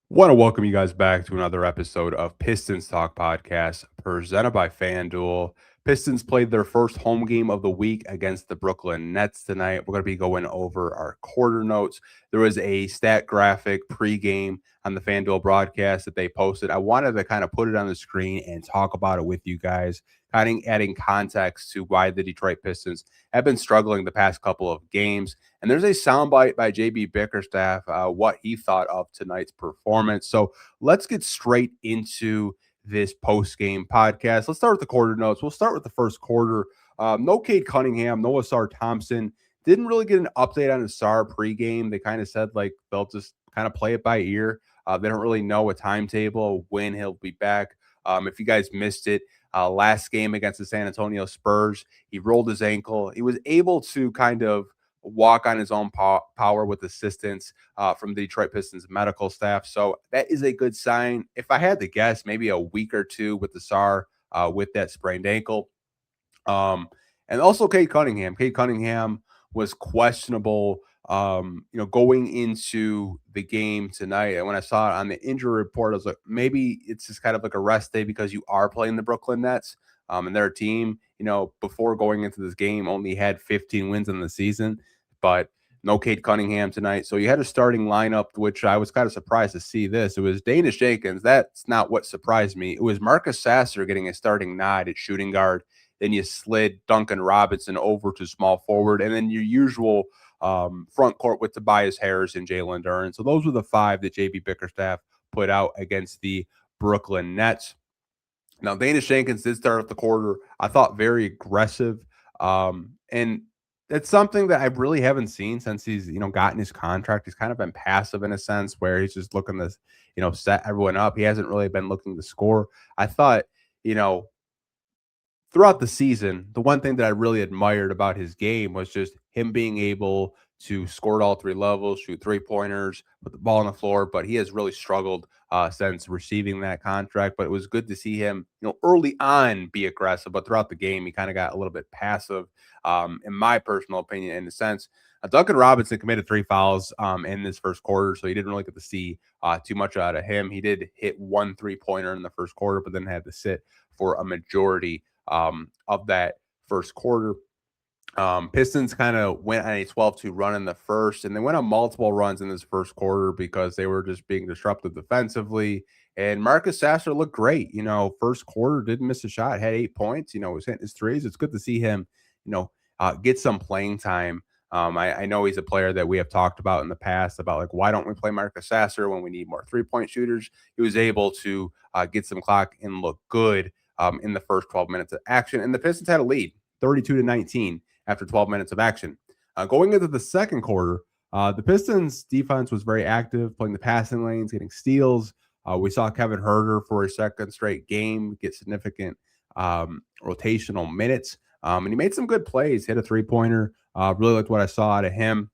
Want to welcome you guys back to another episode of Pistons Talk Podcast presented by FanDuel. Pistons played their first home game of the week against the Brooklyn Nets tonight. We're going to be going over our quarter notes. There was a stat graphic pregame on the FanDuel broadcast that they posted. I wanted to kind of put it on the screen and talk about it with you guys, kind of adding context to why the Detroit Pistons have been struggling the past couple of games. And there's a soundbite by JB Bickerstaff, what he thought of tonight's performance. So let's get straight into this post game podcast. Let's start with the quarter notes. We'll start with the first quarter. No Cade Cunningham, no Asar Thompson. Didn't really get an update on Asar pregame. They kind of said like they'll just kind of play it by ear. They don't really know a timetable when he'll be back. If you guys missed it, last game against the San Antonio Spurs, he rolled his ankle. He was able to kind of walk on his own power with assistance from the Detroit Pistons medical staff. So that is a good sign. If I had to guess, maybe a week or two with the SAR with that sprained ankle. And also Cade Cunningham. Cade Cunningham was questionable, going into the game tonight. And when I saw it on the injury report, I was like, maybe it's just kind of like a rest day because you are playing the Brooklyn Nets. And their team, before going into this game, only had 15 wins in the season, but no Cade Cunningham tonight. So you had a starting lineup, which I was kind of surprised to see this. It was Danish Jenkins. That's not what surprised me. It was Marcus Sasser getting a starting nod at shooting guard. Then you slid Duncan Robinson over to small forward, and then your usual front court with Tobias Harris and Jalen Duren. So those were the five that JB Bickerstaff put out against the Brooklyn Nets. Now, Danish Jenkins did start off the quarter, I thought, very aggressive. And it's something that I really haven't seen since he's, gotten his contract. He's kind of been passive in a sense where he's just looking to, set everyone up. He hasn't really been looking to score. I thought, you know, throughout the season, the one thing that I really admired about his game was just him being able to score at all three levels, shoot three pointers, put the ball on the floor. But he has really struggled since receiving that contract. But it was good to see him, early on be aggressive. But throughout the game, he kind of got a little bit passive, in my personal opinion, in a sense. Duncan Robinson committed three fouls in this first quarter, so he didn't really get to see too much out of him. He did hit one 3-pointer in the first quarter, but then had to sit for a majority of that first quarter. Pistons kind of went on a 12-2 run in the first, and they went on multiple runs in this first quarter because they were just being disruptive defensively. And Marcus Sasser looked great. First quarter, didn't miss a shot, had 8 points, was hitting his threes. It's good to see him, get some playing time. I know he's a player that we have talked about in the past about like, why don't we play Marcus Sasser when we need more 3-point shooters? He was able to get some clock and look good in the first 12 minutes of action. And the Pistons had a lead, 32-19 after 12 minutes of action. Going into the second quarter, the Pistons defense was very active, playing the passing lanes, getting steals. We saw Kevin Huerter for a second straight game get significant rotational minutes. And he made some good plays, hit a 3-pointer. Really liked what I saw out of him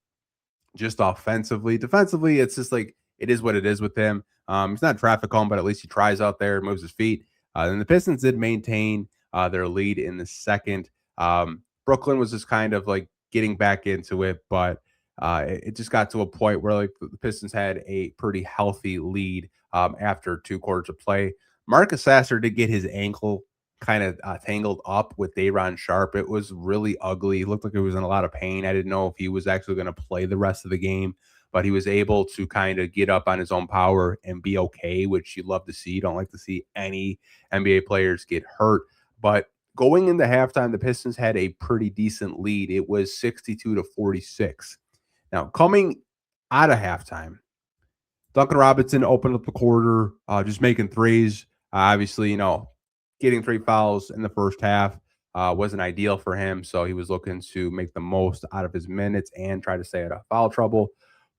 just offensively. Defensively, it's just like it is what it is with him. He's not traffic home, but at least he tries out there, moves his feet. And the Pistons did maintain their lead in the second. Brooklyn was just kind of like getting back into it, but it just got to a point where like the Pistons had a pretty healthy lead after two quarters of play. Marcus Sasser did get his ankle kind of tangled up with Day'Ron Sharp. It was really ugly. He looked like he was in a lot of pain. I didn't know if he was actually going to play the rest of the game, but he was able to kind of get up on his own power and be okay, which you love to see. You don't like to see any NBA players get hurt. But going into halftime, the Pistons had a pretty decent lead. It was 62-46. Now, coming out of halftime, Duncan Robinson opened up the quarter, just making threes. Obviously, getting three fouls in the first half wasn't ideal for him. So he was looking to make the most out of his minutes and try to stay out of foul trouble.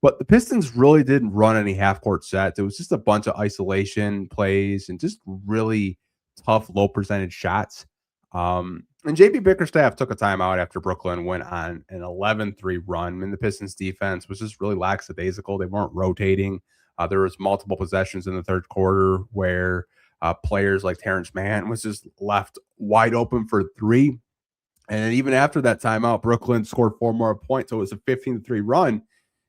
But the Pistons really didn't run any half court sets. It was just a bunch of isolation plays and just really tough, low percentage shots. And JB Bickerstaff took a timeout after Brooklyn went on an 11-3 run. And the Pistons defense was just really lackadaisical. They weren't rotating. There was multiple possessions in the third quarter where players like Terrence Mann was just left wide open for three. And even after that timeout, Brooklyn scored four more points. So it was a 15-3 run.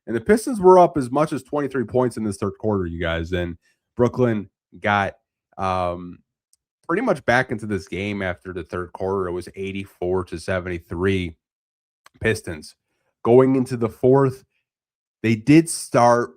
And the Pistons were up as much as 23 points in this third quarter, you guys. And Brooklyn got pretty much back into this game after the third quarter. It was 84-73 Pistons. Going into the fourth, they did start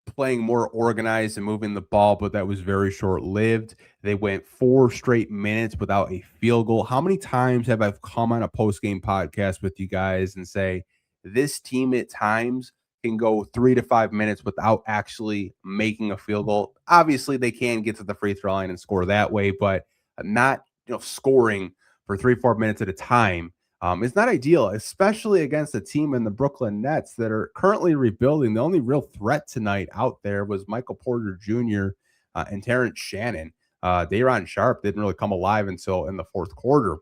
playing more organized and moving the ball, but that was very short-lived. They went 4 straight minutes without a field goal. How many times have I come on a post-game podcast with you guys and say, this team at times can go 3 to 5 minutes without actually making a field goal? Obviously, they can get to the free throw line and score that way, but not scoring for 3-4 minutes at a time. It's not ideal, especially against a team in the Brooklyn Nets that are currently rebuilding. The only real threat tonight out there was Michael Porter Jr. And Terrence Shannon. Day'Ron Sharpe didn't really come alive until in the fourth quarter.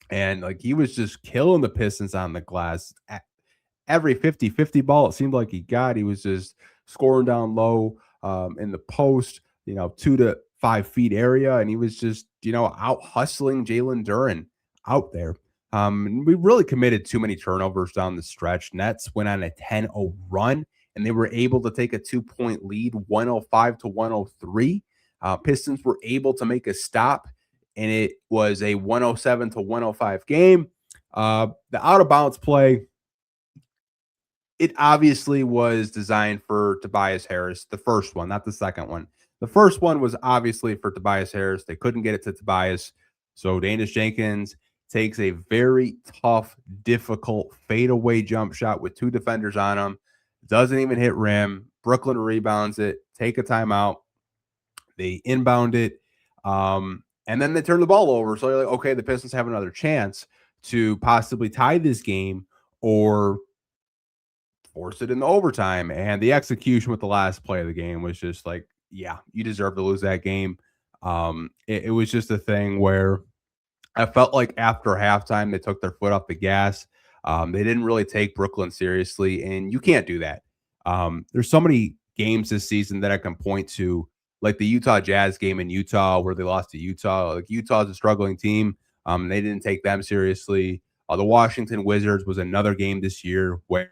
And he was just killing the Pistons on the glass. Every 50-50 ball it seemed like he got, he was just scoring down low in the post, 2 to 5 feet area. And he was just, out hustling Jalen Duren out there. We really committed too many turnovers down the stretch. Nets went on a 10-0 run, and they were able to take a 2-point lead, 105-103. Pistons were able to make a stop, and it was a 107-105 game. The out-of-bounds play, it obviously was designed for Tobias Harris, the first one, not the second one. The first one was obviously for Tobias Harris. They couldn't get it to Tobias, so Danis Jenkins takes a very tough, difficult fadeaway jump shot with 2 defenders on him. Doesn't even hit rim. Brooklyn rebounds it, take a timeout. They inbound it, and then they turn the ball over. So you're like, okay, the Pistons have another chance to possibly tie this game or force it in the overtime. And the execution with the last play of the game was just like, yeah, you deserve to lose that game. It was just a thing where I felt like after halftime, they took their foot off the gas. They didn't really take Brooklyn seriously, and you can't do that. There's so many games this season that I can point to, like the Utah Jazz game in Utah where they lost to Utah. Like Utah's a struggling team. They didn't take them seriously. The Washington Wizards was another game this year where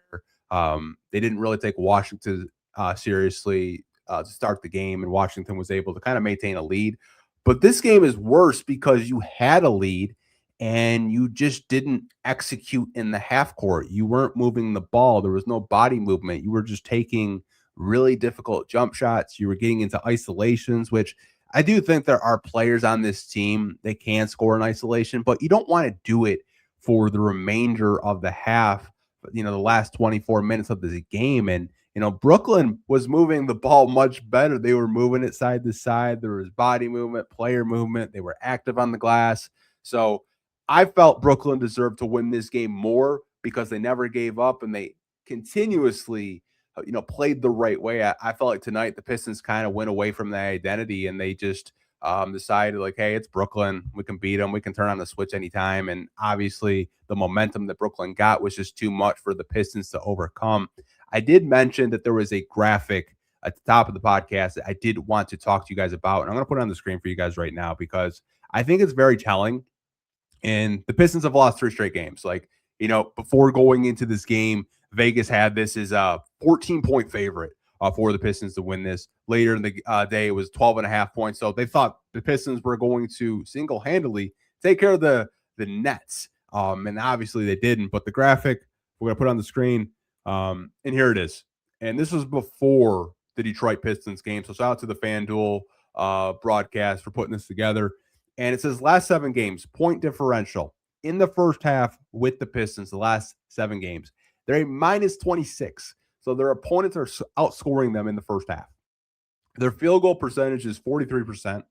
they didn't really take Washington seriously to start the game, and Washington was able to kind of maintain a lead. But this game is worse because you had a lead and you just didn't execute in the half court. You weren't moving the ball. There was no body movement. You were just taking really difficult jump shots. You were getting into isolations, which I do think there are players on this team that can score in isolation, but you don't want to do it for the remainder of the half, the last 24 minutes of the game. And Brooklyn was moving the ball much better. They were moving it side to side. There was body movement, player movement. They were active on the glass. So I felt Brooklyn deserved to win this game more because they never gave up and they continuously, played the right way. I felt like tonight the Pistons kind of went away from that identity and they just decided like, hey, it's Brooklyn. We can beat them. We can turn on the switch anytime. And obviously the momentum that Brooklyn got was just too much for the Pistons to overcome. I did mention that there was a graphic at the top of the podcast that I did want to talk to you guys about. And I'm going to put it on the screen for you guys right now because I think it's very telling. And the Pistons have lost 3 straight games. Before going into this game, Vegas had this as a 14-point favorite for the Pistons to win this. Later in the day, it was 12.5 points. So they thought the Pistons were going to single-handedly take care of the Nets. And obviously they didn't. But the graphic, we're going to put on the screen. And here it is. And this was before the Detroit Pistons game. So shout out to the FanDuel broadcast for putting this together. And it says last 7 games, point differential in the first half with the Pistons, the last 7 games. They're a minus 26. So their opponents are outscoring them in the first half. Their field goal percentage is 43%,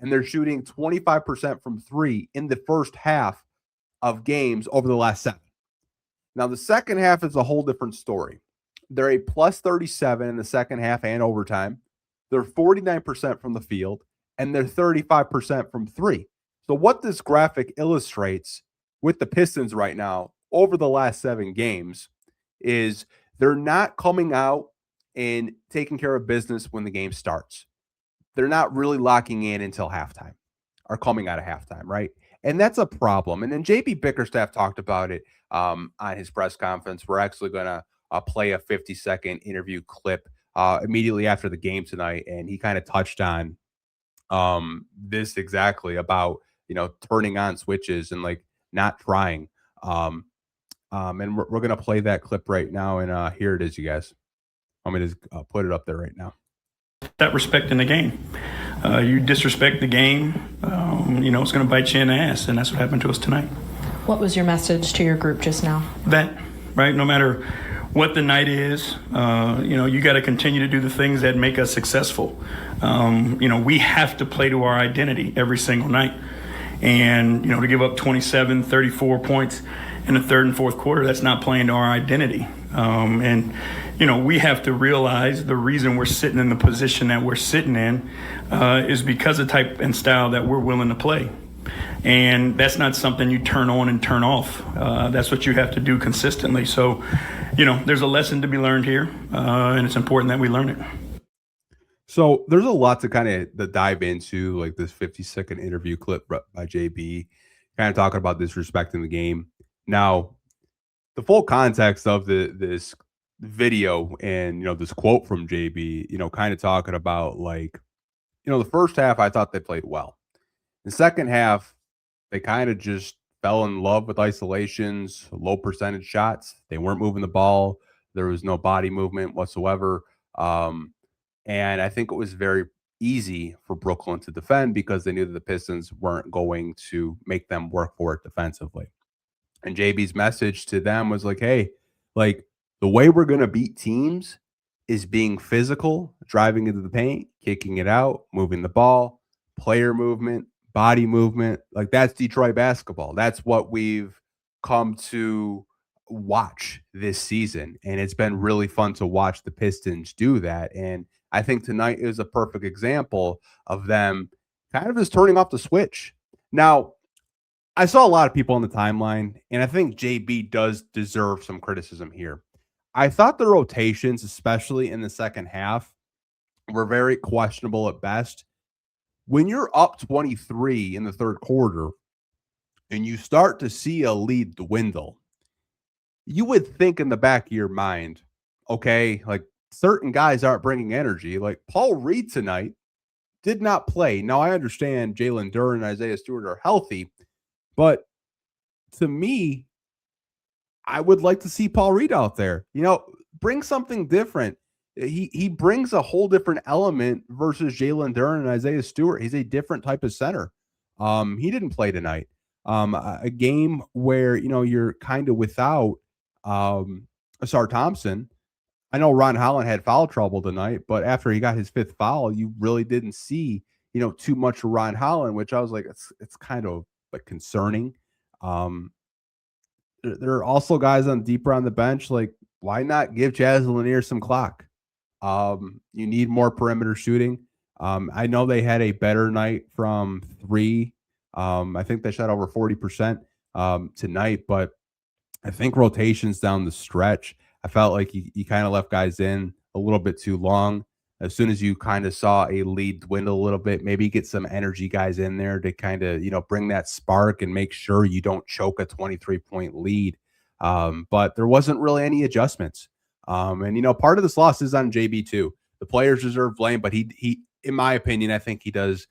and they're shooting 25% from 3 in the first half of games over the last 7. Now, the second half is a whole different story. They're a plus 37 in the second half and overtime. They're 49% from the field, and they're 35% from 3. So what this graphic illustrates with the Pistons right now over the last 7 games is they're not coming out and taking care of business when the game starts. They're not really locking in until halftime or coming out of halftime, right? And that's a problem. And then JB Bickerstaff talked about it on his press conference. We're actually going to play a 50-second interview clip immediately after the game tonight, and he kind of touched on this exactly about turning on switches and like not trying. Um, and we're gonna play that clip right now, and here it is, you guys. I'm gonna just put it up there right now. That respect in the game. You disrespect the game, it's going to bite you in the ass, and that's what happened to us tonight. What was your message to your group just now? That, right, no matter what the night is, you got to continue to do the things that make us successful. We have to play to our identity every single night. And, to give up 27, 34 points in the third and fourth quarter, that's not playing to our identity. We have to realize the reason we're sitting in the position that we're sitting in is because of type and style that we're willing to play. And that's not something you turn on and turn off. That's what you have to do consistently. So, there's a lesson to be learned here, and it's important that we learn it. So there's a lot to kind of dive into, like this 50-second interview clip by JB, kind of talking about disrespecting the game. Now, the full context of this video and this quote from JB, kind of talking about like, the first half I thought they played well. The second half, they kind of just fell in love with isolations, low percentage shots. They weren't moving the ball. There was no body movement whatsoever. And I think it was very easy for Brooklyn to defend because they knew that the Pistons weren't going to make them work for it defensively. And JB's message to them was like, hey, like the way we're going to beat teams is being physical, driving into the paint, kicking it out, moving the ball, player movement, body movement. Like that's Detroit basketball. That's what we've come to watch this season. And it's been really fun to watch the Pistons do that. And I think tonight is a perfect example of them kind of just turning off the switch. Now, I saw a lot of people on the timeline, and I think JB does deserve some criticism here. I thought the rotations, especially in the second half, were very questionable at best. When you're up 23 in the third quarter and you start to see a lead dwindle, you would think in the back of your mind, okay, like certain guys aren't bringing energy. Like Paul Reed tonight did not play. Now, I understand Jalen Duren and Isaiah Stewart are healthy, but to me, I would like to see Paul Reed out there. Bring something different. He brings a whole different element versus Jalen Duren and Isaiah Stewart. He's a different type of center. He didn't play tonight. A game where you're kind of without Asar Thompson. I know Ron Holland had foul trouble tonight, but after he got his fifth foul, you really didn't see too much of Ron Holland, which I was like, it's kind of like concerning. There are also guys on deeper on the bench. Like, why not give Jazz Lanier some clock? You need more perimeter shooting. I know they had a better night from three. I think they shot over 40% tonight, but I think rotations down the stretch, I felt like you kind of left guys in a little bit too long. As soon as you kind of saw a lead dwindle a little bit, maybe get some energy guys in there to kind of, bring that spark and make sure you don't choke a 23-point lead. But there wasn't really any adjustments. And part of this loss is on JB too. The players deserve blame, but he, in my opinion, I think he does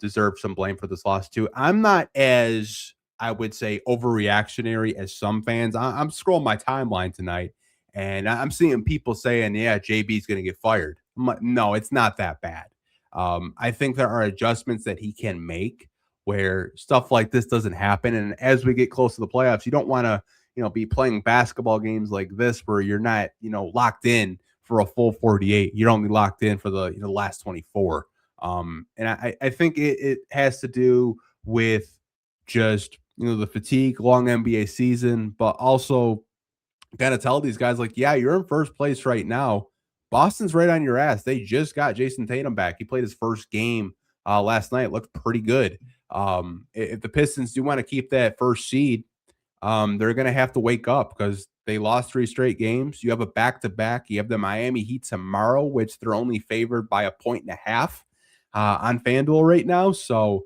deserve some blame for this loss too. I'm not as, I would say, overreactionary as some fans. I'm scrolling my timeline tonight, and I'm seeing people saying, yeah, JB's going to get fired. I'm like, no, it's not that bad. I think there are adjustments that he can make where stuff like this doesn't happen. And as we get close to the playoffs, you don't want to, be playing basketball games like this where you're not, locked in for a full 48. You're only locked in for the last 24. And I think it has to do with just, the fatigue, long NBA season, but also got to tell these guys, like, yeah, you're in first place right now. Boston's right on your ass. They just got Jason Tatum back. He played his first game last night. Looked pretty good. If the Pistons do want to keep that first seed, they're going to have to wake up because they lost 3 straight games. You have a back-to-back. You have the Miami Heat tomorrow, which they're only favored by 1.5 on FanDuel right now. So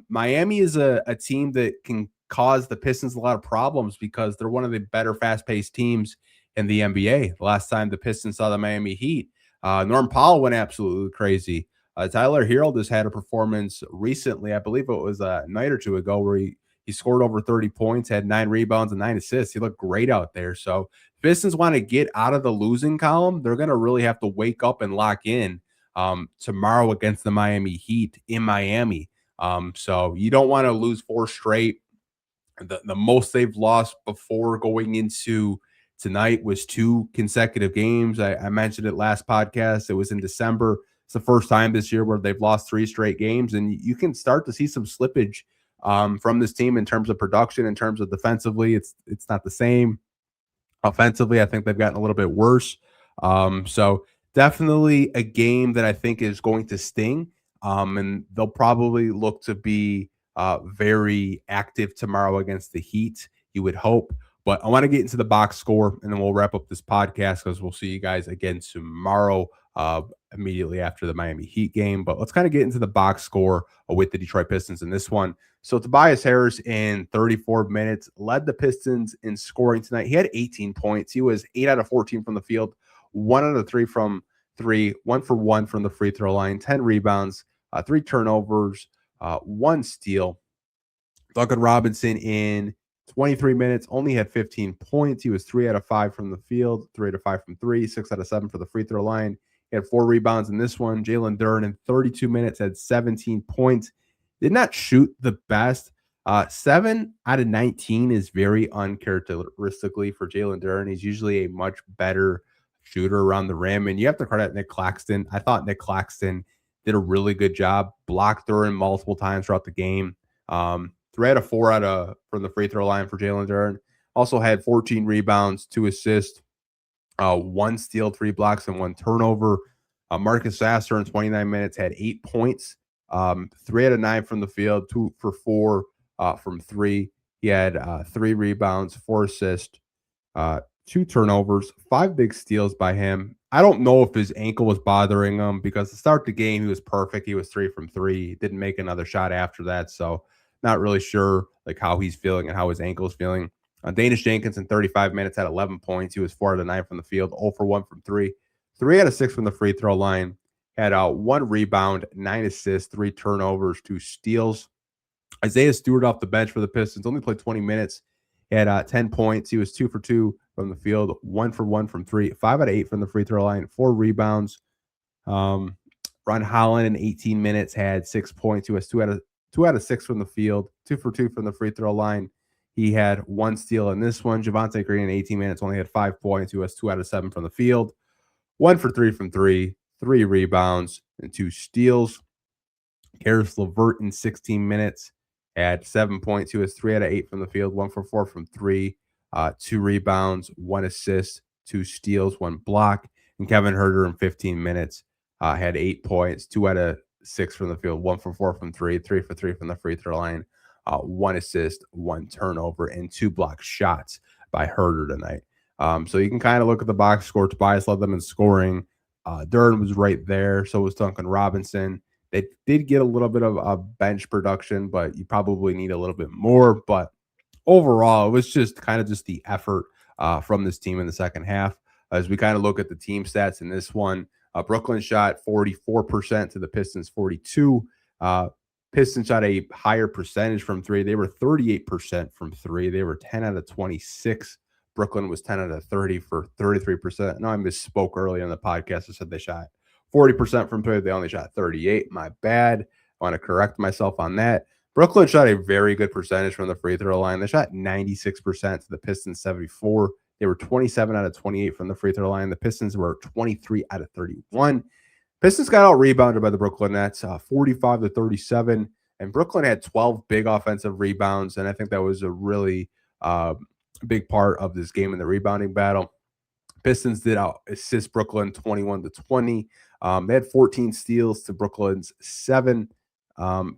Miami is a team that can cause the Pistons a lot of problems because they're one of the better fast-paced teams in the NBA. The last time the Pistons saw the Miami Heat, Norm Powell went absolutely crazy. Tyler Herro just had a performance recently, I believe it was a night or two ago, where he scored over 30 points, had 9 rebounds and 9 assists. He looked great out there. So Pistons want to get out of the losing column. They're going to really have to wake up and lock in tomorrow against the Miami Heat in Miami. So you don't want to lose 4 straight. The most they've lost before going into tonight was 2 consecutive games. I mentioned it last podcast. It was in December. It's the first time this year where they've lost 3 straight games, and you can start to see some slippage from this team in terms of production, in terms of defensively. It's not the same. Offensively, I think they've gotten a little bit worse. So definitely a game that I think is going to sting, and they'll probably look to be very active tomorrow against the Heat, you would hope. But I want to get into the box score, and then we'll wrap up this podcast because we'll see you guys again tomorrow, immediately after the Miami Heat game. But let's kind of get into the box score with the Detroit Pistons in this one. So Tobias Harris in 34 minutes led the Pistons in scoring tonight. He had 18 points. He was 8 out of 14 from the field, 1 out of 3 from 3, 1 for 1 from the free throw line, 10 rebounds, 3 turnovers, 1 steal. Duncan Robinson in 23 minutes only had 15 points. He was 3 out of 5 from the field, 3 out of 5 from 3, 6 out of 7 for the free throw line. He had 4 rebounds in this one. Jalen Duren in 32 minutes had 17 points. Did not shoot the best. 7 out of 19 is very uncharacteristically for Jalen Duren. He's usually a much better shooter around the rim, and you have to credit Nick Claxton. I thought Nick Claxton did a really good job, blocked Duren multiple times throughout the game. 3 out of 4 from the free throw line for Jalen Duren. Also had 14 rebounds, 2 assists, 1 steal, 3 blocks, and 1 turnover. Marcus Sasser in 29 minutes had 8 points, 3 out of 9 from the field, 2 for 4 from 3. He had 3 rebounds, 4 assists, 2 turnovers, 5 big steals by him. I don't know if his ankle was bothering him, because to start the game, he was perfect. He was 3 from 3. He didn't make another shot after that. So not really sure like how he's feeling and how his ankle is feeling. Danish Jenkins in 35 minutes had 11 points. He was 4 out of 9 from the field, 0 for 1 from 3, 3 out of 6 from the free throw line. Had 1 rebound, 9 assists, 3 turnovers, 2 steals. Isaiah Stewart off the bench for the Pistons only played 20 minutes. He had 10 points. He was 2 for 2 from the field, 1 for 1 from 3, 5 out of 8 from the free throw line, 4 rebounds. Ron Holland in 18 minutes had 6 points. He was 2 out of 6 from the field, 2 for 2 from the free throw line. He had 1 steal in this one. Javonte Green in 18 minutes only had 5 points. He was 2 out of 7 from the field, 1 for 3 from 3, 3 rebounds, and 2 steals. Karis LeVert in 16 minutes had 7 points. He was 3 out of 8 from the field, 1 for 4 from 3, 2 rebounds, 1 assist, 2 steals, 1 block. And Kevin Huerter in 15 minutes had 8 points, 2 out of 6 from the field, 1 for 4 from 3, 3 for 3 from the free throw line, 1 assist, 1 turnover, and 2 block shots by Huerter tonight. So you can kind of look at the box score. Tobias led them in scoring. Duren was right there. So was Duncan Robinson. They did get a little bit of bench production, but you probably need a little bit more. But overall, it was just the effort from this team in the second half. As we kind of look at the team stats in this one, Brooklyn shot 44% to the Pistons 42. Pistons shot a higher percentage from 3. They were 38% from 3. They were 10 out of 26. Brooklyn was 10 out of 30 for 33%. No, I misspoke earlier in the podcast. I said they shot 40% from 3. They only shot 38. My bad. I want to correct myself on that. Brooklyn shot a very good percentage from the free throw line. They shot 96% to the Pistons 74. They were 27 out of 28 from the free throw line. The Pistons were 23 out of 31. Pistons got out rebounded by the Brooklyn Nets, 45 to 37. And Brooklyn had 12 big offensive rebounds. And I think that was a really big part of this game in the rebounding battle. Pistons did assist Brooklyn 21 to 20. They had 14 steals to Brooklyn's 7.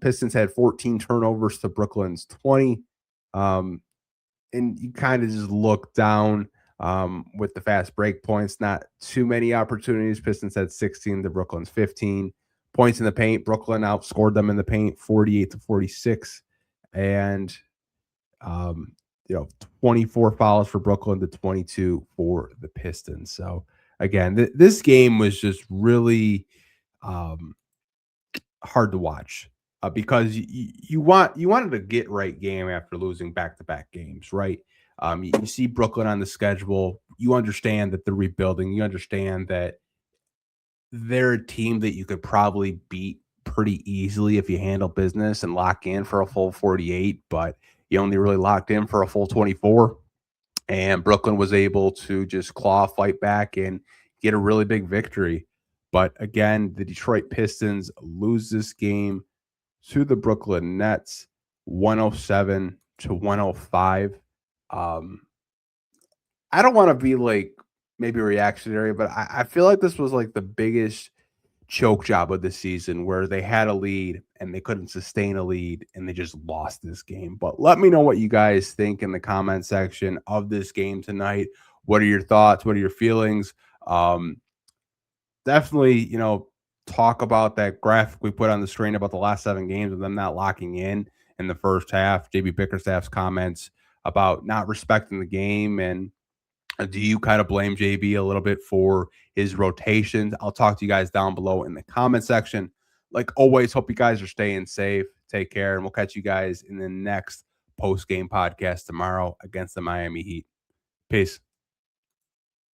Pistons had 14 turnovers to Brooklyn's 20. And you kind of just look down with the fast break points. Not too many opportunities. Pistons had 16 to Brooklyn's 15. Points in the paint. Brooklyn outscored them in the paint 48 to 46. And 24 fouls for Brooklyn to 22 for the Pistons. So again, this game was just really hard to watch because you wanted a get right game after losing back-to-back games, right? You see Brooklyn on the schedule. You understand that they're rebuilding. You understand that they're a team that you could probably beat pretty easily if you handle business and lock in for a full 48, but you only really locked in for a full 24. And Brooklyn was able to just fight back, and get a really big victory. But again, the Detroit Pistons lose this game to the Brooklyn Nets 107 to 105. I don't want to be like maybe reactionary, but I feel like this was like the biggest choke job of the season where they had a lead and they couldn't sustain a lead and they just lost this game. But let me know what you guys think in the comment section of this game tonight. What are your thoughts? What are your feelings? Definitely, talk about that graphic we put on the screen about the last 7 games of them not locking in the first half. JB Bickerstaff's comments about not respecting the game, and do you kind of blame JB a little bit for his rotations? I'll talk to you guys down below in the comment section. Like always, hope you guys are staying safe. Take care, and we'll catch you guys in the next post-game podcast tomorrow against the Miami Heat. Peace.